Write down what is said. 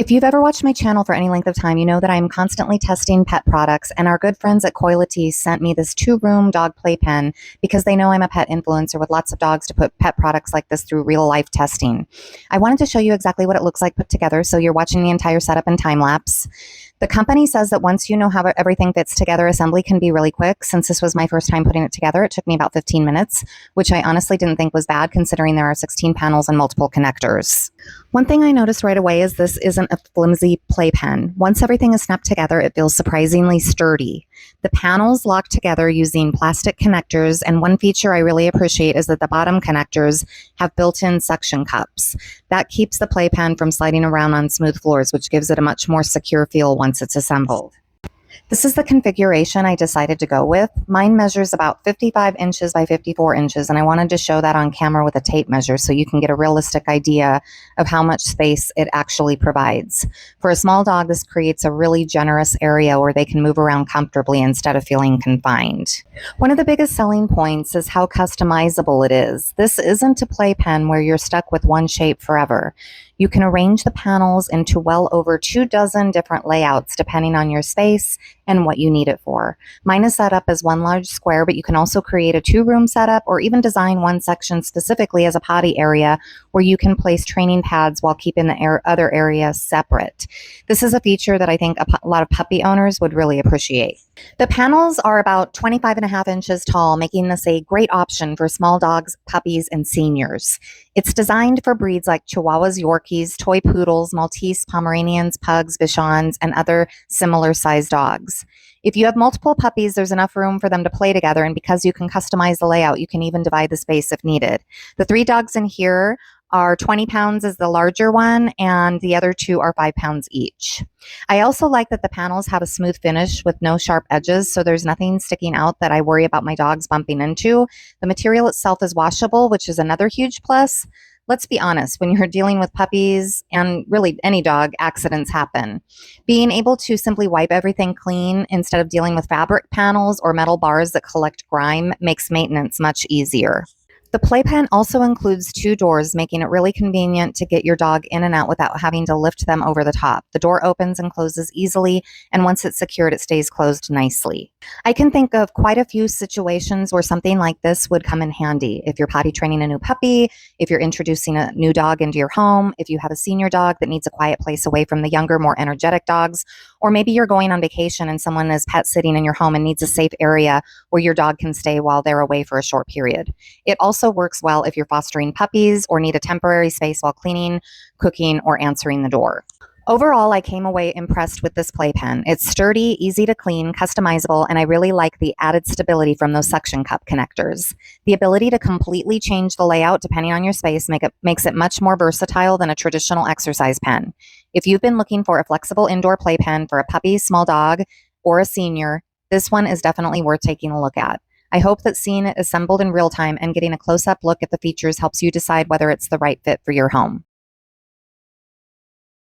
If you've ever watched my channel for any length of time, you know that I'm constantly testing pet products, and our good friends at Qoility sent me this 2-room dog playpen because they know I'm a pet influencer with lots of dogs to put pet products like this through real-life testing. I wanted to show you exactly what it looks like put together, so you're watching the entire setup in time-lapse. The company says that once you know how everything fits together, assembly can be really quick. Since this was my first time putting it together, it took me about 15 minutes, which I honestly didn't think was bad considering there are 16 panels and multiple connectors. One thing I noticed right away is this isn't a flimsy playpen. Once everything is snapped together, it feels surprisingly sturdy. The panels lock together using plastic connectors, and one feature I really appreciate is that the bottom connectors have built-in suction cups. That keeps the playpen from sliding around on smooth floors, which gives it a much more secure feel once it's assembled. This is the configuration I decided to go with. Mine measures about 55 inches by 54 inches, and I wanted to show that on camera with a tape measure so you can get a realistic idea of how much space it actually provides. For a small dog, this creates a really generous area where they can move around comfortably instead of feeling confined. One of the biggest selling points is how customizable it is. This isn't a playpen where you're stuck with one shape forever. You can arrange the panels into well over 24 different layouts depending on your space and what you need it for. Mine is set up as one large square, but you can also create a 2-room setup or even design one section specifically as a potty area where you can place training pads while keeping the other areas separate. This is a feature that I think a lot of puppy owners would really appreciate. The panels are about 25.5 inches tall, making this a great option for small dogs, puppies, and seniors. It's designed for breeds like Chihuahuas, Yorkies, Toy Poodles, Maltese, Pomeranians, Pugs, Bichons, and other similar sized dogs. If you have multiple puppies, there's enough room for them to play together, and because you can customize the layout, you can even divide the space if needed. The 3 dogs in here are 20 pounds is the larger one, and the other 2 are 5 pounds each. I also like that the panels have a smooth finish with no sharp edges, so there's nothing sticking out that I worry about my dogs bumping into. The material itself is washable, which is another huge plus. Let's be honest, when you're dealing with puppies and really any dog, accidents happen. Being able to simply wipe everything clean instead of dealing with fabric panels or metal bars that collect grime makes maintenance much easier. The playpen also includes 2 doors, making it really convenient to get your dog in and out without having to lift them over the top. The door opens and closes easily, and once it's secured, it stays closed nicely. I can think of quite a few situations where something like this would come in handy. If you're potty training a new puppy, if you're introducing a new dog into your home, if you have a senior dog that needs a quiet place away from the younger, more energetic dogs, or maybe you're going on vacation and someone is pet sitting in your home and needs a safe area where your dog can stay while they're away for a short period. It also works well if you're fostering puppies or need a temporary space while cleaning, cooking, or answering the door. Overall, I came away impressed with this playpen. It's sturdy, easy to clean, customizable, and I really like the added stability from those suction cup connectors. The ability to completely change the layout depending on your space makes it much more versatile than a traditional exercise pen. If you've been looking for a flexible indoor playpen for a puppy, small dog, or a senior, this one is definitely worth taking a look at. I hope that seeing it assembled in real time and getting a close-up look at the features helps you decide whether it's the right fit for your home.